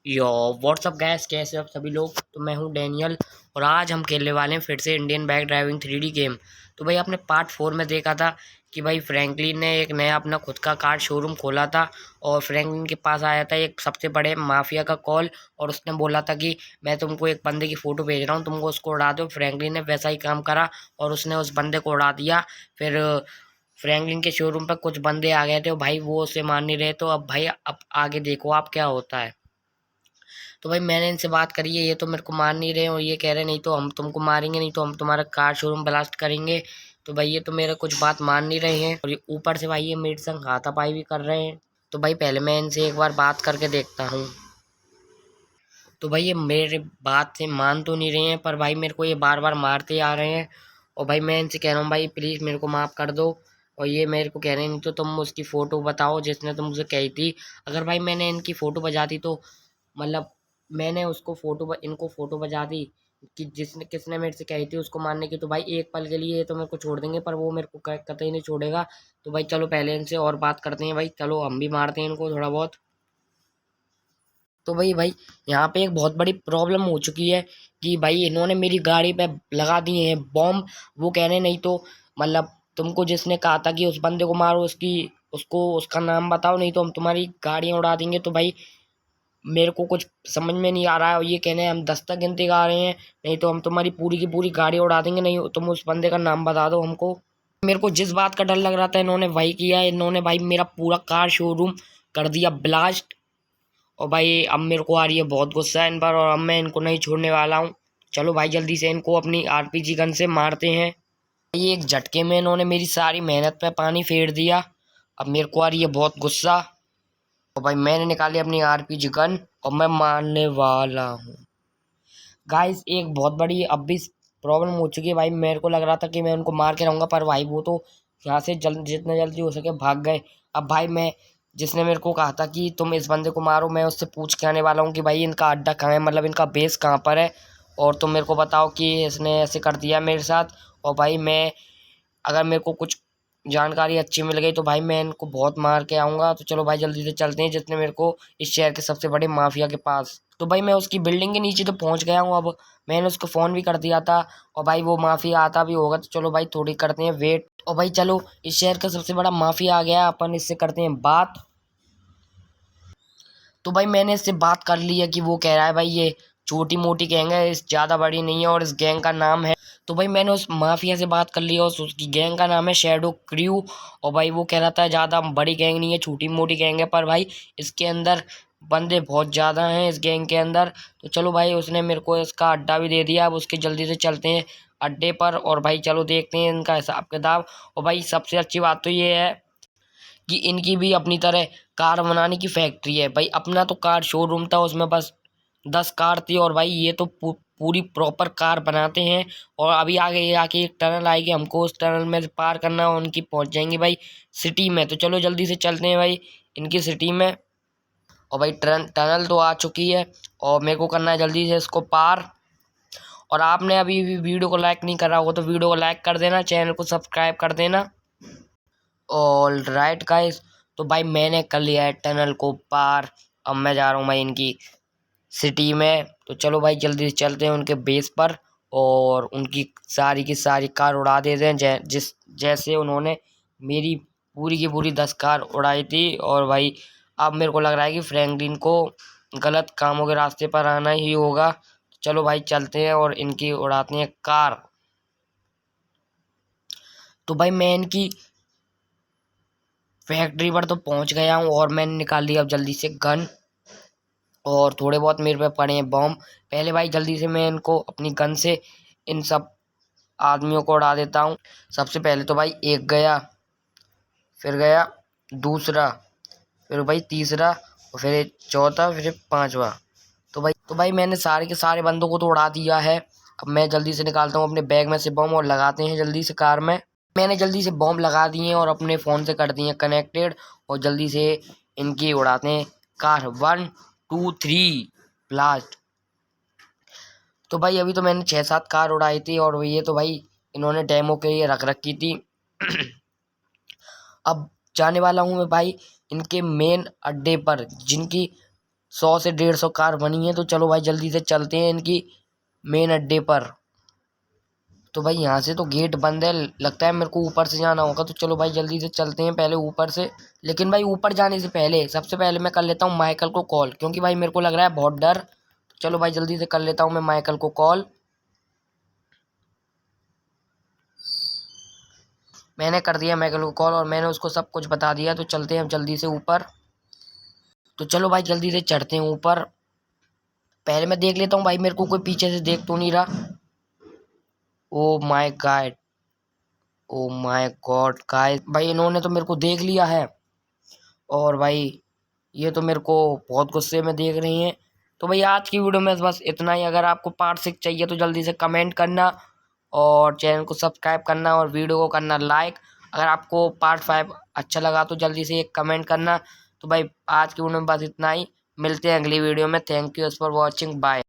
यो WhatsApp gas, कैसे हो आप सभी लोग। तो मैं हूं डैनियल और आज हम खेलने वाले हैं फिर से Indian bike driving 3D game. तो भाई आपने पार्ट 4 में देखा था कि भाई फ्रैंकलिन ने एक नया अपना खुद का कार शोरूम खोला था और फ्रैंकलिन के पास आया था एक सबसे बड़े माफिया का कॉल और उसने बोला था कि मैं तुमको एक बंदे की फ़ोटो भेज रहा हूँ, तुमको उसको उड़ा दो। फ्रैंकलिन ने वैसा ही काम करा और उसने उस बंदे को उड़ा दिया। फिर फ्रैंकलिन के शोरूम पर कुछ बंदे आ गए थे, भाई वो उसे मान नहीं रहे। तो अब भाई अब आगे देखो आप क्या होता है। तो भाई मैंने इनसे बात करी है, ये तो मेरे को मार नहीं रहे और ये कह रहे नहीं तो हम तुमको मारेंगे, नहीं तो हम तुम्हारा कार शोरूम ब्लास्ट करेंगे। तो भाई ये तो मेरा कुछ बात मान नहीं रहे हैं और ये ऊपर से भाई ये मेरे संग हाथापाई भी कर रहे हैं। तो भाई पहले मैं इनसे एक बार बात करके देखता हूँ। तो भाई ये मेरे बात से मान तो नहीं रहे हैं, पर भाई मेरे को ये बार बार मारते आ रहे हैं। और भाई मैं इनसे कह रहा हूँ भाई प्लीज़ मेरे को माफ़ कर दो। और ये मेरे को कह रहे हैं नहीं तो तुम उसकी फ़ोटो बताओ जिसने तुमसे कही थी। अगर भाई मैंने इनकी फ़ोटो बजा दी तो मतलब मैंने उसको इनको फ़ोटो बजा दी कि जिसने किसने मेरे से कही थी उसको मारने की, तो भाई एक पल के लिए ये तो मेरे को छोड़ देंगे पर वो मेरे को कतई नहीं छोड़ेगा। तो भाई चलो पहले इनसे और बात करते हैं, भाई चलो हम भी मारते हैं इनको थोड़ा बहुत। तो भाई यहाँ पे एक बहुत बड़ी प्रॉब्लम हो चुकी है कि भाई इन्होंने मेरी गाड़ी पे लगा दिए हैं बॉम्ब। वो कह रहे नहीं तो मतलब तुमको जिसने कहा था कि उस बंदे को मारो, उसको उसका नाम बताओ, नहीं तो हम तुम्हारी गाड़ियाँ उड़ा देंगे। तो भाई मेरे को कुछ समझ में नहीं आ रहा है और ये कहने हम 10 तक गिनती गा रहे हैं, नहीं तो हम तुम्हारी पूरी की पूरी गाड़ी उड़ा देंगे, नहीं तुम उस बंदे का नाम बता दो हमको। मेरे को जिस बात का डर लग रहा था इन्होंने वही किया। इन्होंने भाई मेरा पूरा कार शोरूम कर दिया ब्लास्ट। और भाई अब मेरे को आ रही है बहुत गुस्सा इन पर और अब मैं इनको नहीं छोड़ने वाला हूँ। चलो भाई जल्दी से इनको अपनी आरपीजी गन से मारते हैं। ये एक झटके में इन्होंने मेरी सारी मेहनत पे पानी फेर दिया। अब मेरे को आ रही है बहुत गुस्सा और भाई मैंने निकाली अपनी आरपीजी गन और मैं मारने वाला हूँ। गाइस एक बहुत बड़ी अब भी प्रॉब्लम हो चुकी है। भाई मेरे को लग रहा था कि मैं उनको मार के रहूँगा, पर भाई वो तो यहाँ से जितना जल्दी हो सके भाग गए। अब भाई मैं जिसने मेरे को कहा था कि तुम इस बंदे को मारो, मैं उससे पूछ के आने वाला हूँ कि भाई इनका अड्डा कहाँ है, मतलब इनका बेस कहाँ पर है। और तुम मेरे को बताओ कि इसने ऐसे कर दिया मेरे साथ। और भाई मैं अगर मेरे को कुछ जानकारी अच्छी मिल गई तो भाई मैं इनको बहुत मार के आऊँगा। तो चलो भाई जल्दी से चलते हैं जिसने मेरे को इस शहर के सबसे बड़े माफिया के पास। तो भाई मैं उसकी बिल्डिंग के नीचे तो पहुंच गया हूँ। अब मैंने उसको फ़ोन भी कर दिया था और भाई वो माफिया आता भी होगा। तो चलो भाई थोड़ी करते हैं वेट। और भाई चलो इस शहर का सबसे बड़ा माफिया आ गया, अपन इससे करते हैं बात। तो भाई मैंने इससे बात कर ली है कि वो कह रहा है भाई ये छोटी मोटी गैंग है, इस ज़्यादा बड़ी नहीं है और इस गैंग का नाम है। तो भाई मैंने उस माफिया से बात कर ली और उसकी गैंग का नाम है शैडो क्रू। और भाई वो कह रहा था ज़्यादा बड़ी गैंग नहीं है, छोटी मोटी गैंग है, पर भाई इसके अंदर बंदे बहुत ज़्यादा हैं इस गैंग के अंदर। तो चलो भाई उसने मेरे को इसका अड्डा भी दे दिया। अब उसके जल्दी से चलते हैं अड्डे पर और भाई चलो देखते हैं इनका हिसाब किताब। और भाई सबसे अच्छी बात तो ये है कि इनकी भी अपनी तरह कार बनाने की फैक्ट्री है। भाई अपना तो कार शोरूम था, उसमें बस 10 कार थी और भाई ये तो पूरी प्रॉपर कार बनाते हैं। और अभी आगे ये आके एक टनल आएगी, हमको उस टनल में से पार करना है, उनकी पहुंच जाएंगी भाई सिटी में। तो चलो जल्दी से चलते हैं भाई इनकी सिटी में। और भाई टनल तो आ चुकी है और मेरे को करना है जल्दी से इसको पार। और आपने अभी भी वीडियो को लाइक नहीं करा होगा तो वीडियो को लाइक कर देना, चैनल को सब्सक्राइब कर देना। ऑल राइट गाइस, तो भाई मैंने कर लिया है टनल को पार। अब मैं जा रहा हूँ भाई इनकी सिटी में। तो चलो भाई जल्दी से चलते हैं उनके बेस पर और उनकी सारी की सारी कार उड़ा देते हैं जैसे उन्होंने मेरी पूरी की पूरी 10 कार उड़ाई थी। और भाई अब मेरे को लग रहा है कि फ्रैंकलिन को गलत कामों के रास्ते पर आना ही होगा। चलो भाई चलते हैं और इनकी उड़ाते हैं कार। तो भाई मैं इनकी फैक्ट्री पर तो पहुंच गया हूँ और मैंने निकाल लिया अब जल्दी से गन और थोड़े बहुत मेरे पे पड़े हैं बॉम्ब। पहले भाई जल्दी से मैं इनको अपनी गन से इन सब आदमियों को उड़ा देता हूँ। सबसे पहले तो भाई एक गया, फिर गया दूसरा, फिर भाई तीसरा और फिर एक चौथा, फिर एक पांचवा। तो भाई मैंने सारे के सारे बंदों को तो उड़ा दिया है। अब मैं जल्दी से निकालता हूँ अपने बैग में से बम और लगाते हैं जल्दी से कार में। मैंने जल्दी से बॉम्ब लगा दिए हैं और अपने फ़ोन से कर दिए हैं कनेक्टेड और जल्दी से इनकी उड़ाते हैं कार। 1 2 3 ब्लास्ट। तो भाई अभी तो मैंने 6-7 कार उड़ाई थी और ये तो भाई इन्होंने डेमो के लिए रख रखी थी। अब जाने वाला हूँ मैं भाई इनके मेन अड्डे पर, जिनकी 100 से 150 कार बनी है। तो चलो भाई जल्दी से चलते हैं इनकी मेन अड्डे पर। तो भाई यहाँ से तो गेट बंद है, लगता है मेरे को ऊपर से जाना होगा। तो चलो भाई जल्दी से चलते हैं पहले ऊपर से। लेकिन भाई ऊपर जाने से पहले सबसे पहले मैं कर लेता हूँ माइकल को कॉल, क्योंकि भाई मेरे को लग रहा है बहुत डर। तो चलो भाई जल्दी से कर लेता हूँ मैं माइकल को कॉल। मैंने कर दिया माइकल को कॉल और मैंने उसको सब कुछ बता दिया। तो चलते हैं अब जल्दी से ऊपर। तो चलो भाई जल्दी से चढ़ते हैं ऊपर। पहले मैं देख लेता हूँ भाई मेरे को कोई पीछे से देख तो नहीं रहा। Oh my God, oh my God guys, भाई इन्होंने तो मेरे को देख लिया है। और भाई ये तो मेरे को बहुत गुस्से में देख रही हैं। तो भाई आज की वीडियो में बस इतना ही। अगर आपको पार्ट 6 चाहिए तो जल्दी से कमेंट करना और चैनल को सब्सक्राइब करना और वीडियो को करना लाइक। अगर आपको पार्ट 5 अच्छा लगा तो जल्दी से एक कमेंट करना। तो भाई आज की वीडियो में बस इतना ही। मिलते हैं अगली वीडियो में। Thank you for watching, bye.